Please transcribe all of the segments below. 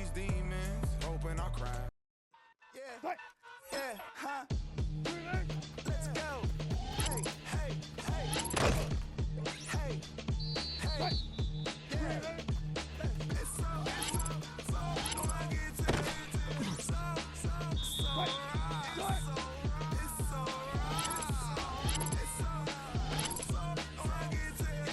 these demons, hoping I cry. Yeah, yeah, huh? Let's go. Hey, hey, hey. Hey, hey. Yeah. It's so, oh, I get to it. So, right. It's so, oh, I get to it.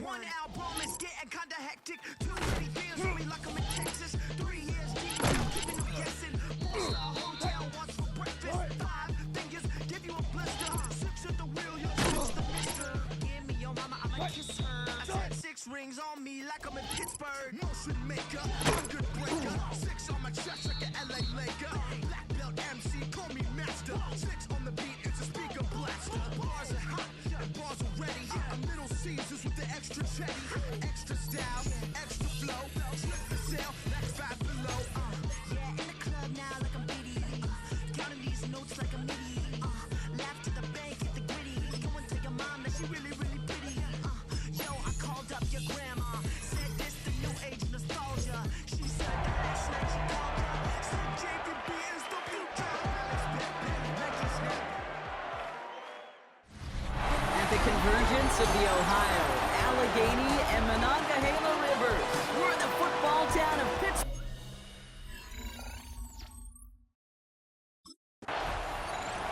One album is getting kinda hectic. Too many fans on me like I'm in Texas. 3 years deep, keeping them guessing. 4-star hotel once for breakfast. 5 fingers give you a blister. 6 at the wheel, you're just the mister. Give me your mama, I'ma kiss her. I said 6 rings on me like I'm in Pittsburgh. Motion maker, good breaker. 6 on my chest like an LA Laker. Black belt MC, call me master. 6 on the beat, it's a speaker blaster. Bars are hot and bars are ready. I'm Little Caesars with the extra chetty. Extra style, extra flow. Slip the sale, next 5 below. Yeah, in the club now like I'm Biddy. Counting these notes like a MIDI. Laugh to the bank, hit the gritty. Go and tell your mom that she really, really pretty. Yo, I called up your grandma. Said this the new age nostalgia. She said the last night she called her. Said JVB is the future. At the convergence of the Ohio, Allegheny, and Monongahela rivers, we're in the football town of Pittsburgh.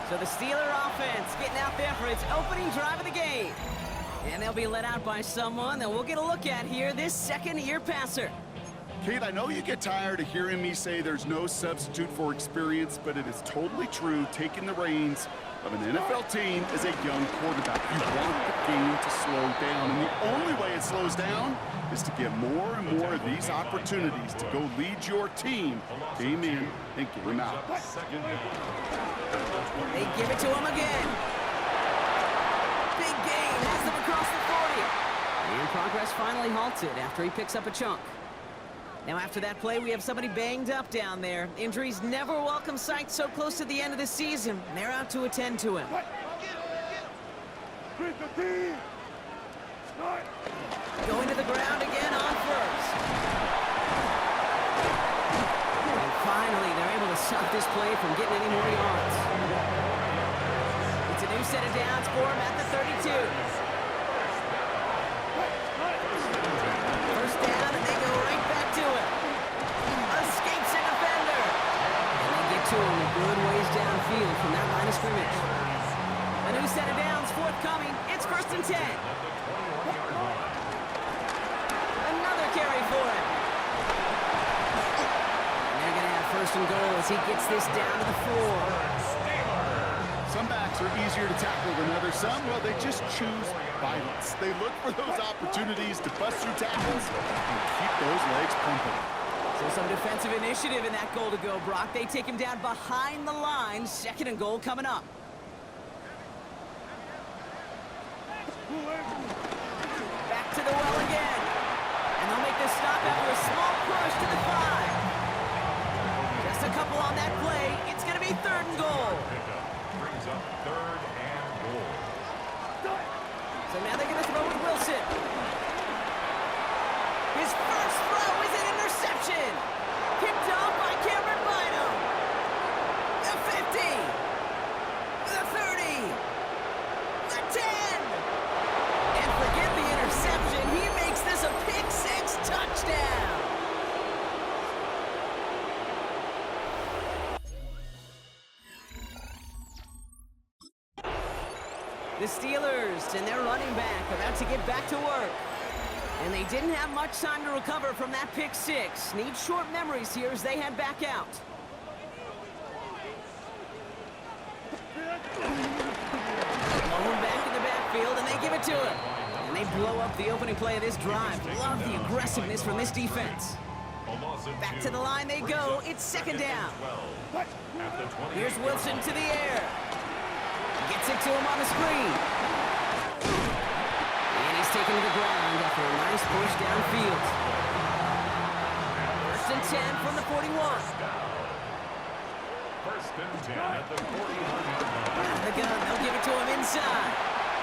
So the Steeler offense getting out there for its opening drive of the game. And they'll be led out by someone that we'll get a look at here, this second-year passer. Kate, I know you get tired of hearing me say there's no substitute for experience, but it is totally true taking the reins of an NFL team as a young quarterback. You want the game to slow down, and the only way it slows down is to get more and more of these opportunities to go lead your team game in and game out. They give it to him again. Big gain has them across the 40. And progress finally halted after he picks up a chunk. Now after that play, we have somebody banged up down there. Injuries never a welcome sight so close to the end of the season. They're out to attend to him. Going to the ground again on first. And finally, they're able to stop this play from getting any more yards. It's a new set of downs for him at the 32. First down, and they go right back to it. Escapes a defender. And they get to him a good ways downfield from that line of scrimmage. A new set of downs forthcoming. It's 1st and 10. Another carry for him. And they're going to have 1st and goal as he gets this down to the 4. Some backs are easier to tackle than others. Some, well, they just choose violence. They look for those opportunities to bust through tackles and keep those legs pumping. So some defensive initiative in that goal to go, Brock. They take him down behind the line. 2nd and goal coming up. Back to the well again. And they'll make this stop after a small push to the 5. Just a couple on that play. It's going to be 3rd and goal. Brings up 3rd and goal. So now they're going to throw with Wilson. His first throw is an interception. Picked off by Cameron Bynum. The 50. The 30. The 10. And forget the interception. He makes this a pick-6 touchdown. The Steelers and their running back about to get back to work. And they didn't have much time to recover from that pick-6. Need short memories here as they head back out. Alone back in the backfield, and they give it to him. And they blow up the opening play of this drive. Love the aggressiveness from this defense. Back to the line they go. It's 2nd down. Here's Wilson to the air. Gets it to him on the screen. And he's taken to the ground after a nice push downfield. 1st and 10 from the 41. 1st and 10 at the 41. Out of the gun, they'll give it to him inside.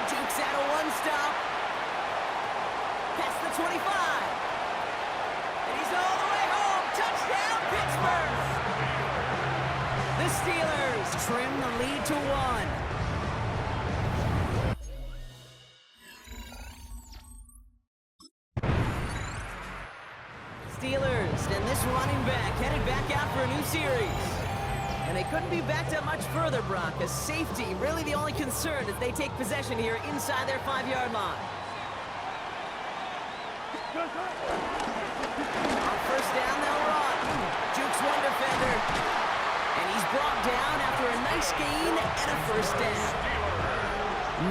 Jukes out a 1-stop. 25. And he's all the way home. Touchdown, Pittsburgh! The Steelers trim the lead to 1. Steelers and this running back headed back out for a new series. And they couldn't be backed up much further, Brock, as safety really the only concern as they take possession here inside their 5-yard line. On first down, they'll run. Jukes one defender. And he's brought down after a nice gain and a first down.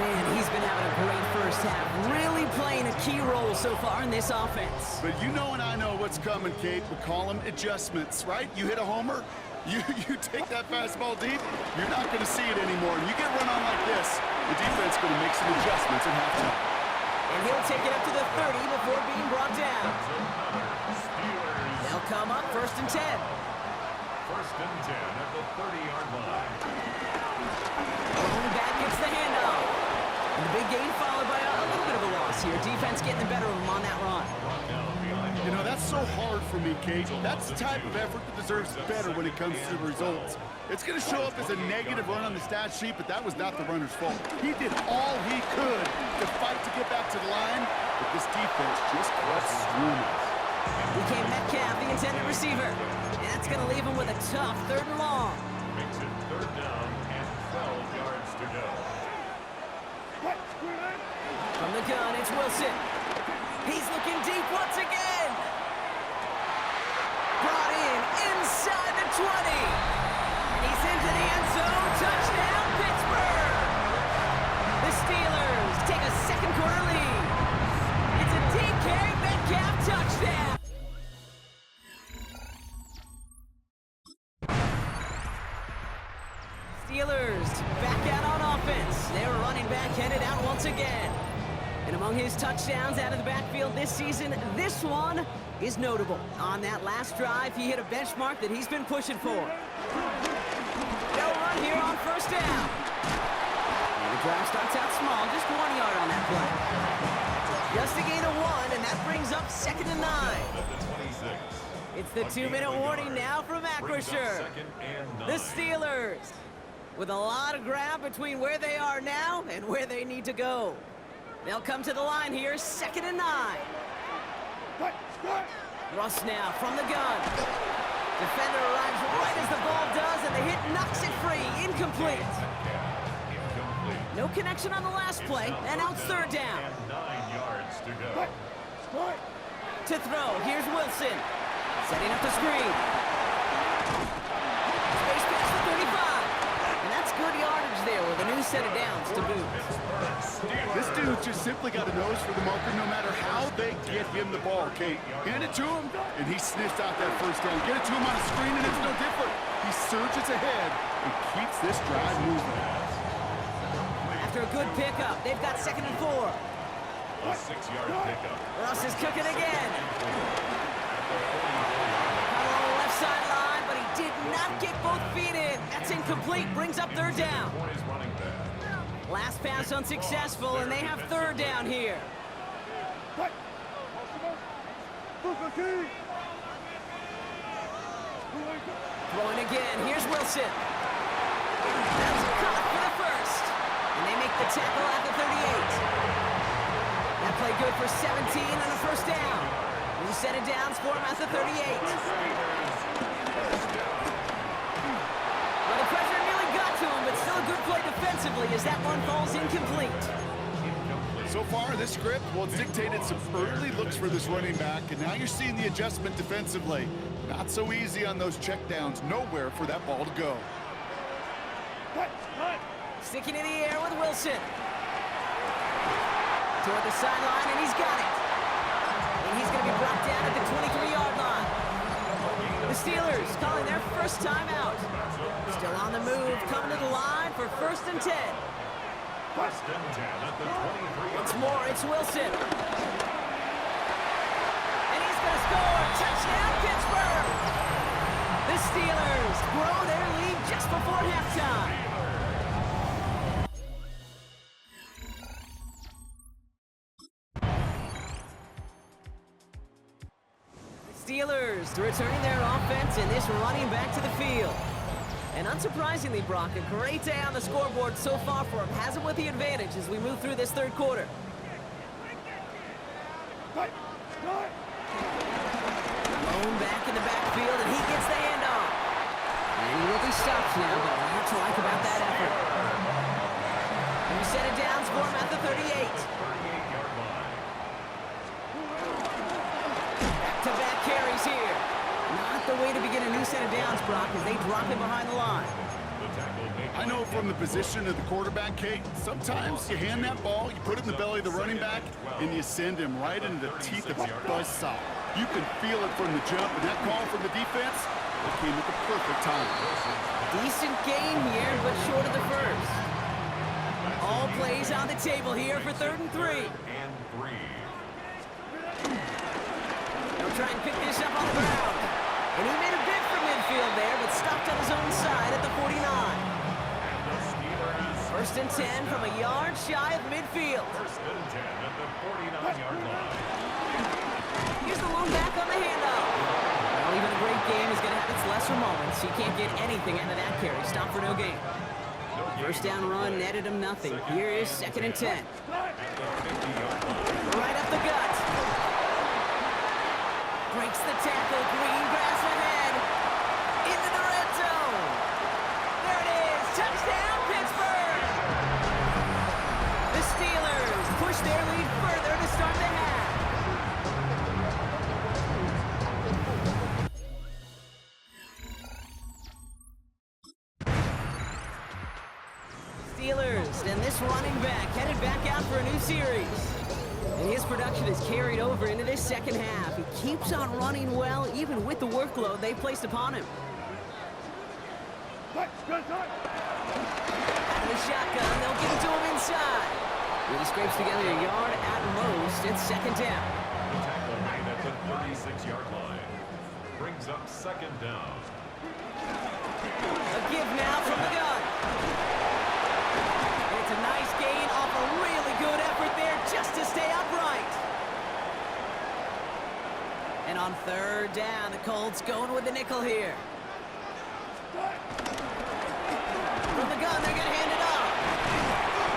Man, he's been having a great first half, really playing a key role so far in this offense. But you know and I know what's coming, Kate. We call them adjustments, right? You hit a homer, you take that fastball deep, you're not going to see it anymore. And you get run on like this, the defense is going to make some adjustments at halftime. And he'll take it up to the 30 before being brought down. They'll come up first and 10. First and 10 at the 30-yard line. Going back gets the handoff. And the big gain followed by a little bit of a loss here. Defense getting the better of him on that run. You know, that's so hard for me, Kate. That's the type of effort that deserves better when it comes to the results. It's going to show up as a negative run on the stat sheet, but that was not the runner's fault. He did all he could to fight to get back to the line, but this defense just kept screwing. Became Metcalf, the intended receiver. And that's going to leave him with a tough 3rd and long. Makes it 3rd down and 12 yards to go. From the gun, it's Wilson. He's looking deep once again. Brought in inside the 20. And he's into the end zone. Touchdown, Pittsburgh! The Steelers take a second-quarter lead. It's a DK Metcalf touchdown. Steelers back out on offense. Their running back headed out once again. And among his touchdowns out of the backfield this season, this one is notable. On that last drive, he hit a benchmark that he's been pushing for. They'll run here on first down. And the drive starts out small, just 1 yard on that play. Just a gain of 1, and that brings up 2nd and 9. It's the 2-minute warning now from Acrisure. The Steelers with a lot of ground between where they are now and where they need to go. They'll come to the line here, 2nd and 9. Russ now from the gun. Defender arrives right as the ball does, and the hit knocks it free. Incomplete. No connection on the last play, and now it's 3rd down. 9 yards to go. To throw, here's Wilson. Setting up the screen. Space pass for 35. And that's good yardage there with a new set of downs to boot. This dude just simply got a nose for the marker no matter how they get him the ball, Kate. Hand it to him, and he sniffs out that first down. Get it to him on a screen, and it's no different. He surges ahead and keeps this drive moving. After a good pickup, they've got 2nd and 4. A 6-yard pickup. Russ is cooking again. Caught on the left sideline, but he did not get both feet in. That's incomplete. Brings up 3rd down. Last pass unsuccessful, and they have 3rd down here. Throwing again. Here's Wilson. That's caught for the first. And they make the tackle at the 38. That play good for 17 and a first down. New set of downs for him at the 38. Well, the pressure nearly got to him, but still a good play defensively as that one falls incomplete. So far, this script, well, it's dictated some early looks for this running back, and now you're seeing the adjustment defensively. Not so easy on those checkdowns. Nowhere for that ball to go. Sticking in the air with Wilson. Toward the sideline, and he's got it. And he's going to be brought down at the 23-yard line. The Steelers calling their first timeout. Still on the move, coming to the line for 1st and 10. First and 10 at the 23. Once more, it's Wilson. And he's going to score. Touchdown, Pittsburgh! The Steelers grow their lead just before halftime. Steelers returning their offense and this running back to the field. And unsurprisingly, Brock, a great day on the scoreboard so far for him. Has him with the advantage as we move through this third quarter. Lone back in the backfield, and he gets the handoff. And he will be stopped now, but what to like about that effort? And we set it down, score him at the 38. Back-to-back carries here. Not the way to begin a new set of downs, Brock, as they drop him behind the line. I know from the position of the quarterback, Kate, sometimes you hand that ball, you put it in the belly of the running back, and you send him right into the teeth of a buzzsaw. You can feel it from the jump, and that call from the defense, it came at the perfect time. Decent game here, but short of the first. All plays on the table here for 3rd and 3. They'll try and pick this up on the ground. And he made a bid for midfield there, but stopped on his own side at the 49. 1st and 10 from a yard shy of midfield. 1st and 10 at the 49-yard line. Here's the lone back on the handoff. Well, even a great game is going to have its lesser moments. You can't get anything out of that carry. Stop for no gain. 1st down run netted him nothing. Here is 2nd and 10. Right up the gut. Breaks the tackle. Green grass ahead. Into the red zone. There it is. Touchdown, Pittsburgh. The Steelers push their lead further to start the half. Steelers, and this running back headed back out for a new series. And his production has carried over into this second half. He keeps on running well, even with the workload they placed upon him. Out of the shotgun, they'll give it to him inside. He scrapes together a yard at most. It's 2nd down. The tackle made at the 36-yard line. Brings up 2nd down. A give now from the gun. And it's a nice gain off a really good effort there just to stay upright. And on 3rd down, the Colts going with the nickel here. From the gun, they're going to hand it off.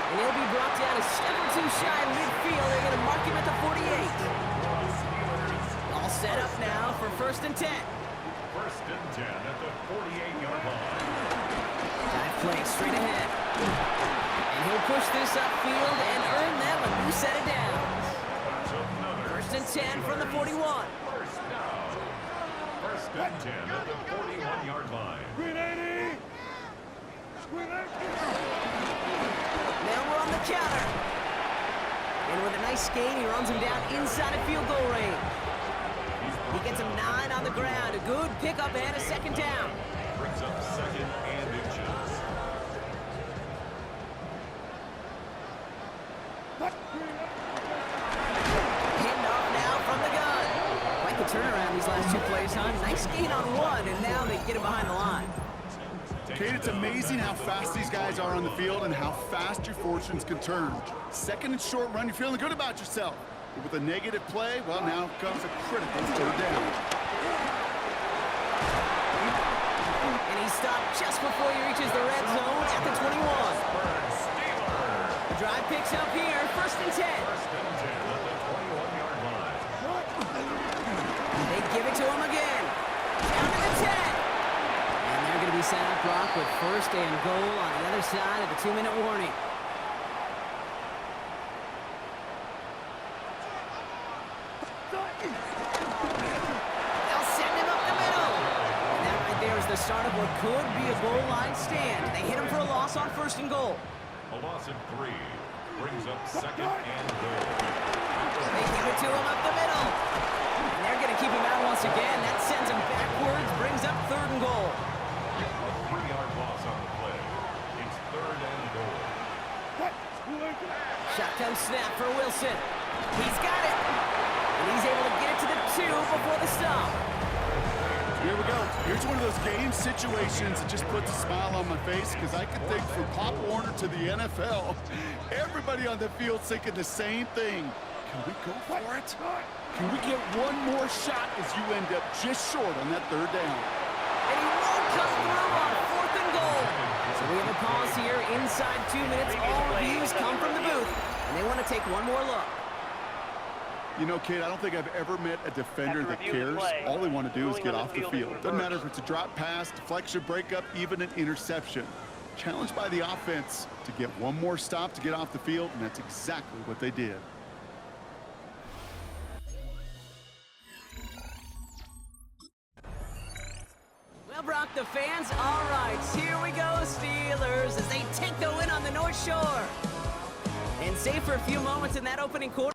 And he'll be brought down a step or two shy of midfield. They're going to mark him at the 48. All set up now for 1st and 10. 1st and 10 at the 48-yard line. Dive play straight ahead. And he'll push this upfield and earn them a new set of downs. 1st and 10 from the 41. 1st down. 1st and 10 at the 41-yard line. Now we're on the counter. And with a nice gain, he runs him down inside of field goal range. He gets him 9 on the ground. A good pickup and a 2nd down. Brings up 2nd and inches. Handoff now from the gun. Quite the turnaround these last 2 plays, huh? Nice gain on 1, and now they get him behind the line. Kate, it's amazing how fast these guys are on the field and how fast your fortunes can turn. 2nd and short run, you're feeling good about yourself. But with a negative play, well, now comes a critical 3rd down. And he's stopped just before he reaches the red zone at the 21. The drive picks up here, 1st and 10. 1st and 10 at the 21-yard line. They give it to him again. Down to the 10. And they're going to be set up, Brock, with 1st and goal on the other side of the 2-minute warning. They'll send him up the middle. And that right there is the start of what could be a goal line stand. They hit him for a loss on 1st and goal. A loss of 3. Brings up 2nd and goal. They give it to him up the middle. And they're going to keep him out once again. That sends him backwards, brings up 3rd and goal. A 3-yard loss on the play. It's 3rd and goal. Shotgun snap for Wilson. He's got it. And he's able to get it to the 2 before the stop. Here we go. Here's one of those game situations that just puts a smile on my face because I could think from Pop Warner to the NFL, everybody on the field thinking the same thing. Can we go for it? Can we get one more shot as you end up just short on that third down? And he won't come through on 4th and goal. So we have a pause here inside 2 minutes. All reviews come from the booth, and they want to take one more look. You know, kid, I don't think I've ever met a defender that cares. All they want to do is get off the field. Doesn't matter if it's a drop pass, deflection, breakup, even an interception. Challenged by the offense to get one more stop to get off the field, and that's exactly what they did. Well, Brock, the fans, all right, here we go, Steelers, as they take the win on the North Shore. And save for a few moments in that opening quarter.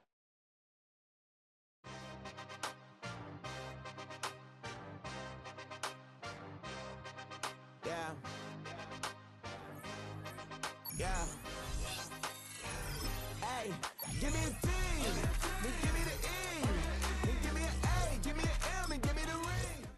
Yeah. Hey, give me a T, then give me the E, then give me an A, give me an M, and give me the ring.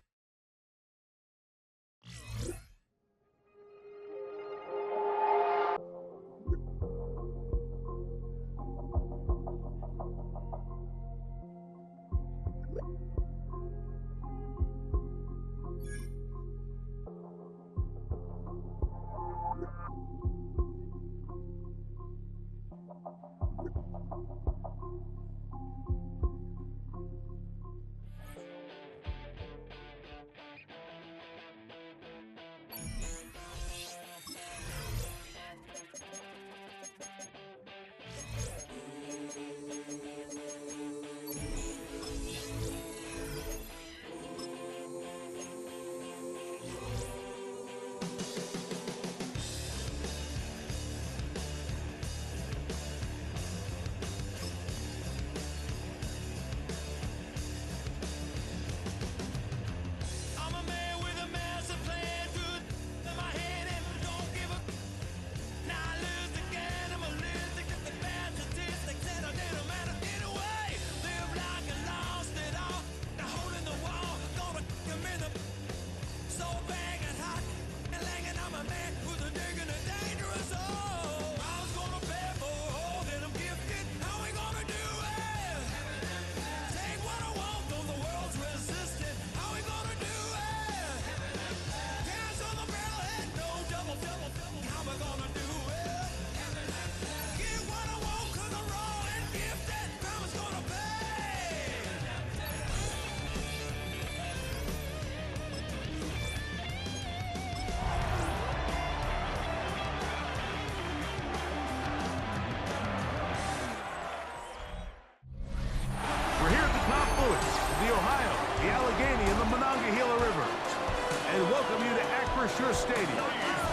Shore Stadium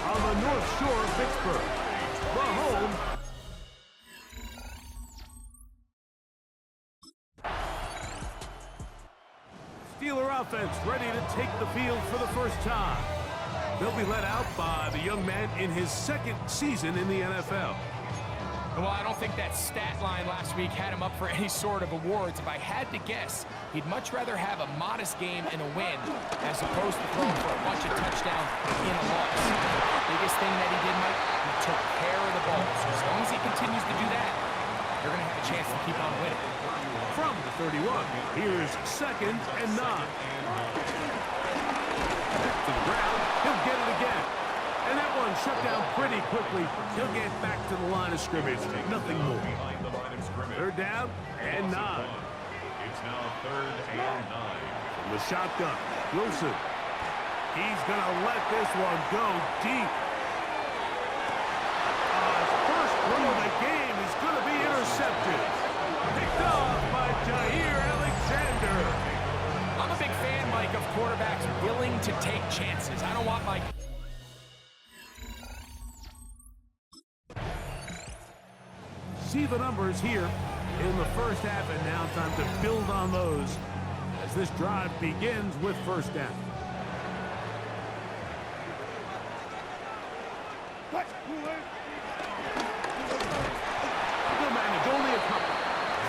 on the North Shore of Pittsburgh, the home. Steeler offense ready to take the field for the first time. They'll be led out by the young man in his second season in the NFL. Well, I don't think that stat line last week had him up for any sort of awards. If I had to guess, he'd much rather have a modest game and a win as opposed to throwing for a bunch of touchdowns in a loss. The biggest thing that he did, Mike, he took care of the ball. So as long as he continues to do that, they're going to have a chance to keep on winning. From the 31, here's 2nd and 9. To the ground, he'll get it again. And that one shut down pretty quickly. He'll get back to the line of scrimmage. Nothing more. Third down and 9. It's now 3rd and 9. From the shotgun, Wilson. He's going to let this one go deep. First throw of the game is going to be intercepted. Picked off by Jair Alexander. I'm a big fan, Mike, of quarterbacks willing to take chances. I don't want, like... See the numbers here in the first half, and now time to build on those as this drive begins with first down. The man is only a couple.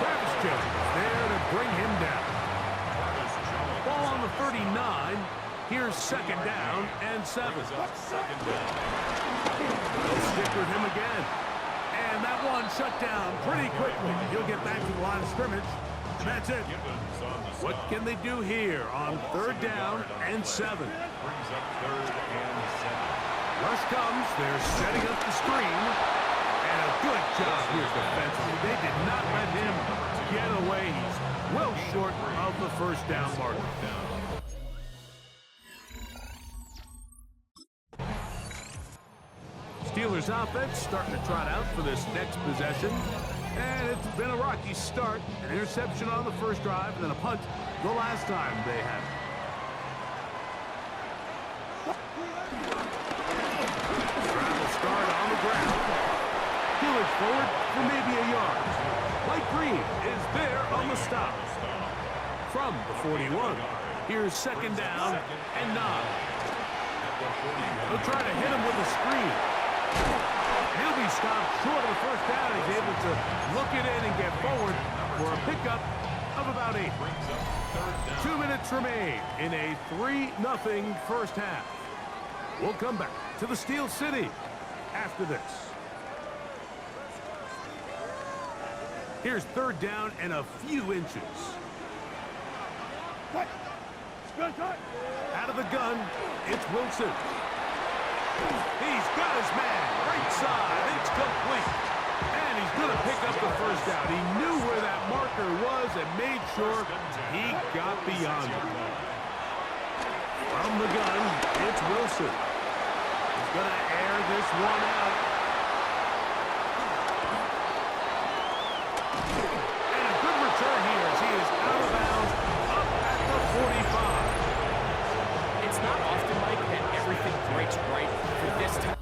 Travis Jones there to bring him down. Ball on the 39. Here's 2nd down and 7. Second down. They'll stick with him again. And that one shut down pretty quickly. He'll get back to the line of scrimmage. And that's it. What can they do here on 3rd down and 7? Brings up 3rd and 7. Rush comes. They're setting up the screen. And a good job here defensively. They did not let him get away. He's well short of the 1st down marker. Steelers offense starting to trot out for this next possession. And it's been a rocky start. An interception on the first drive and then a punt the last time they had it. Travel start on the ground. Steelers forward for maybe a yard. Light green is there on the stop. From the 41. Here's 2nd down and 9. They'll try to hit him with a screen. He'll be stopped short of the 1st down. He's able to look it in and get forward for a pickup of about 8. 2 minutes remain in a 3-0 first half. We'll come back to the Steel City after this. Here's 3rd down and a few inches. Out of the gun, it's Wilson. He's got his man, right side, it's complete. And he's going to pick up the 1st down. He knew where that marker was and made sure he got beyond it. From the gun, it's Wilson. He's going to air this one out. And a good return here as he is out of bounds up at the 45. It's not often, Mike, that everything breaks right for this time.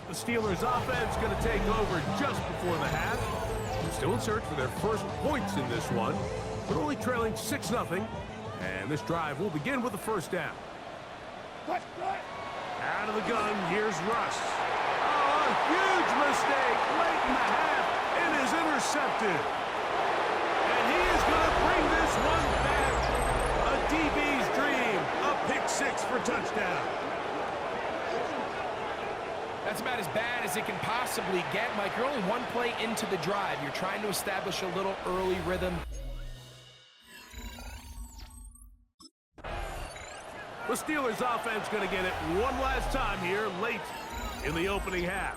The Steelers offense going to take over just before the half. Still in search for their first points in this one, but only trailing 6-0. And this drive will begin with the 1st down. Out of the gun, here's Russ. Oh, a huge mistake late in the half. It is intercepted. And he is going to bring this one back. A DB's dream. A pick 6 for touchdown. That's about as bad as it can possibly get, Mike. You're only one play into the drive. You're trying to establish a little early rhythm. The Steelers offense going to get it one last time here late in the opening half.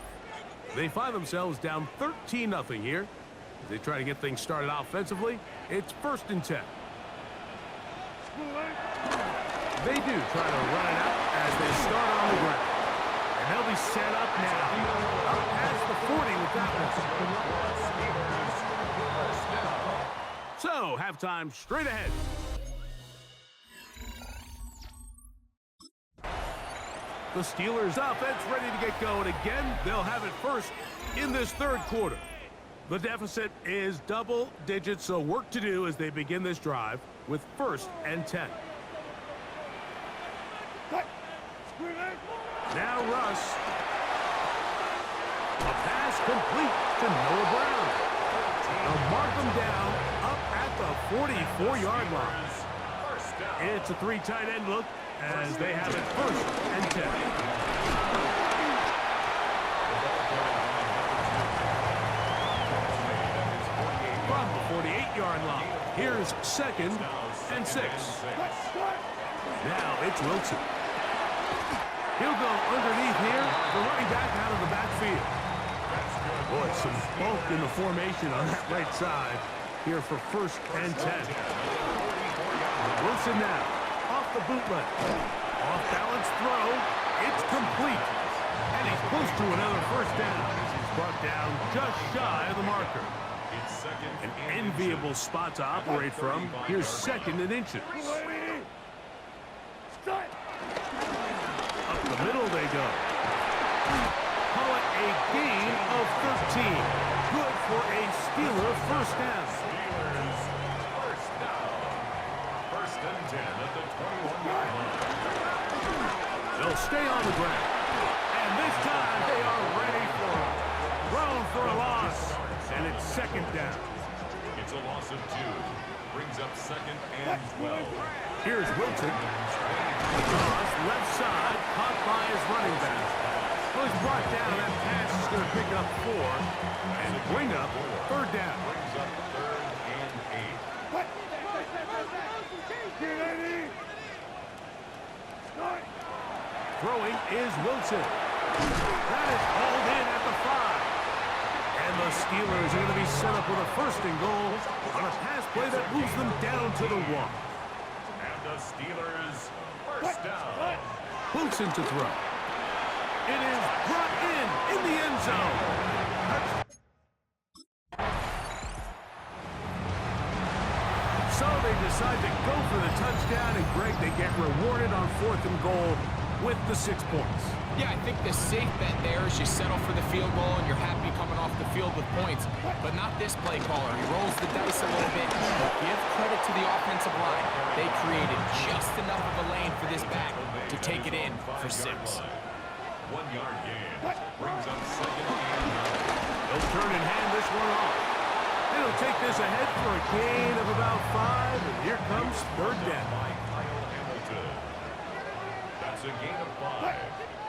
They find themselves down 13-0 here. As they try to get things started offensively, it's 1st and 10. They do try to run it out as they start on the ground. And they'll be set up now. Up past the 40 with that one. So, halftime straight ahead. The Steelers offense ready to get going again. They'll have it first in this 3rd quarter. The deficit is double digits, so work to do as they begin this drive with 1st and 10. Now Russ. A pass complete to Noah Brown. They'll mark them down up at the 44-yard line. It's a 3 tight end look as they have it 1st and 10. From the 48-yard line, here's 2nd and 6. Now it's Wilson. He'll go underneath here, the running back out of the backfield. Boy, some bulk in the formation on that right side here for 1st and 10. Wilson now, off the bootleg. Off balance throw, it's complete. And he's close to another 1st down. He's brought down just shy of the marker. An enviable spot to operate from. Here's 2nd and inches. Up the middle they go. Call it a gain of 13. Good for a Steeler 1st down. 1st and 10 at the 21-yard line. They'll stay on the ground. And this time they are ready for it. Thrown for a loss. And it's 2nd down. It's a loss of 2. Brings up 2nd and 12. Here's Wilson. Across, left side, caught by his running back. Well, he's brought down. That pass is going to pick up 4 and bring up 3rd down. Brings up 3rd and 8. Throwing is Wilson. That is hauled in at the 5. And the Steelers are going to be set up with a 1st and goal on a pass play that moves them down to the 1. And the Steelers, 1st down. Wilson to throw. It is brought in the end zone. So they decide to go for the touchdown, and Greg, they get rewarded on 4th and goal with the 6 points. Yeah, I think the safe bet there is you settle for the field goal and you're happy coming off the field with points. But not this play caller. He rolls the dice a little bit. But give credit to the offensive line. They created just enough of a lane for this back to take it in for 6. 1-yard gain. Brings up 2nd and 9. They'll turn and hand this one off. They'll take this ahead for a gain of about 5, and here comes 3rd down. That's a gain of 5.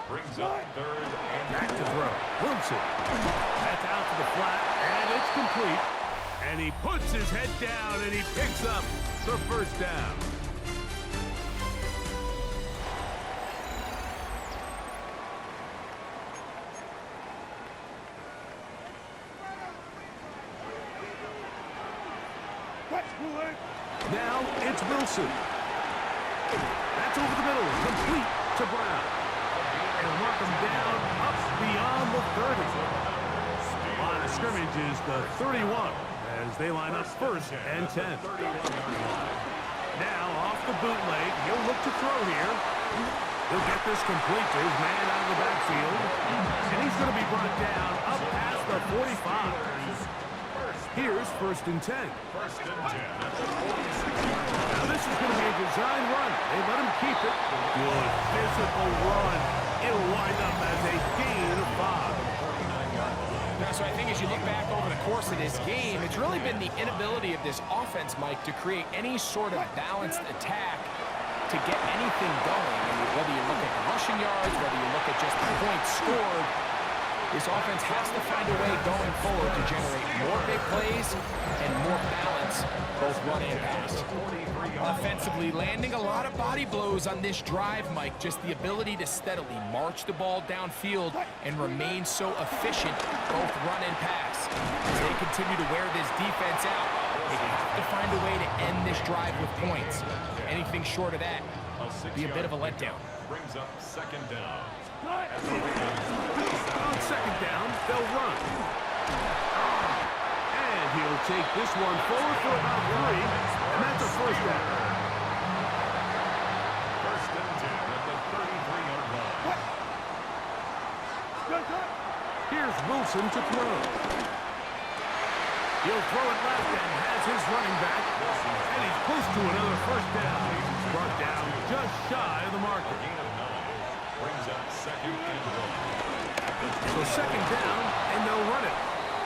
Brings up 3rd and Back to throw. Wilson. That's out to the flat, and it's complete. And he puts his head down, and he picks up the 1st down. Now it's Wilson. That's over the middle, complete to Brown. And mark him down up beyond the 30. Line of scrimmage is the 31 as they line up 1st and 10. Now off the bootleg, he'll look to throw here. He'll get this complete to his man out of the backfield. And he's going to be brought down up past the 45. Here's 1st and 10. 1st and 10 at the 46-yard line. Now this is going to be a design run. They let him keep it. Good physical run. It'll wind up as a gain of 5. Now, so I think as you look back over the course of this game, it's really been the inability of this offense, Mike, to create any sort of balanced attack to get anything going. I mean, whether you look at the rushing yards, whether you look at just the points scored, this offense has to find a way going forward to generate more big plays and more balance, both run and pass. Offensively, landing a lot of body blows on this drive, Mike. Just the ability to steadily march the ball downfield and remain so efficient, both run and pass. As they continue to wear this defense out, they have to find a way to end this drive with points. Anything short of that would be a bit of a letdown. Brings up 2nd down. On 2nd down, they'll run. And he'll take this one forward for about 3, and that's a 1st down. 1st and 10 at the 33-yard line. Here's Wilson to throw. He'll throw it left and has his running back. And he's close to another 1st down. Brought down just shy of the marker. Gain of 9. Brings up 2nd and 1. So 2nd down, and they'll run it.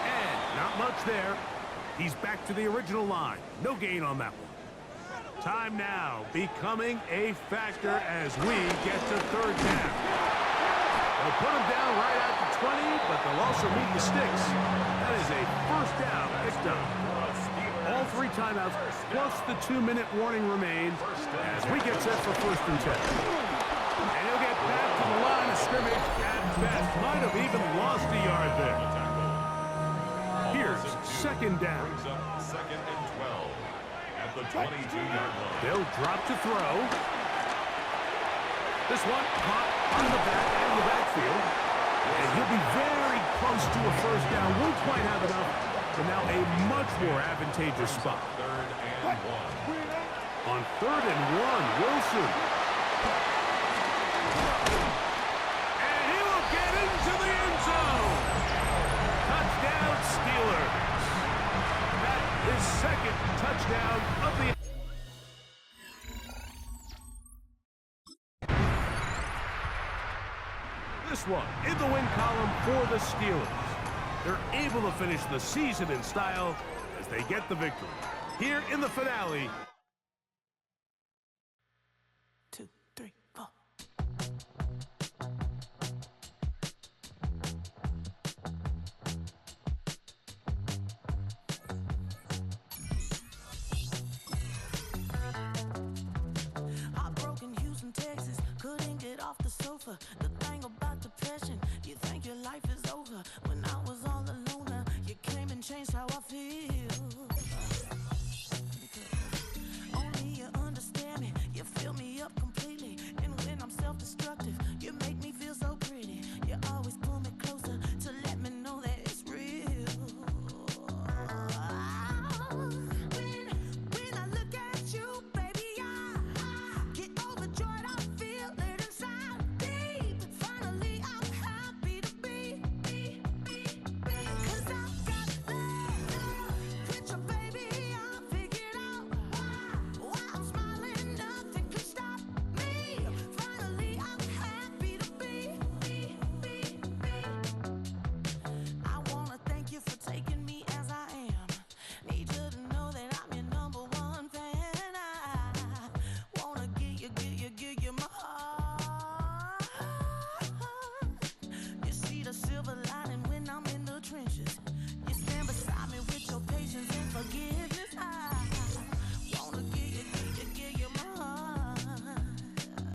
And not much there. He's back to the original line. No gain on that one. Time now becoming a factor as we get to 3rd down. They'll put him down right at the 20, but they'll also meet the sticks. That is a 1st down picked up. All 3 timeouts plus the 2-minute warning remain as we get set for 1st and 10. And he'll get back to the line of scrimmage at best. Might have even lost a yard there. Here's 2nd down. Brings up 2nd and 12 at the 22-yard line. They'll drop to throw. This one caught on the back end of the backfield. And he'll be very close to a 1st down. Won't quite have enough, but now a much more advantageous spot. 3rd and 1. On 3rd and 1, Wilson. And he will get into the end zone. Touchdown, Steelers. That is 2nd touchdown of the This one in the win column for the Steelers. They're able to finish the season in style as they get the victory. Here in the finale, sofa. The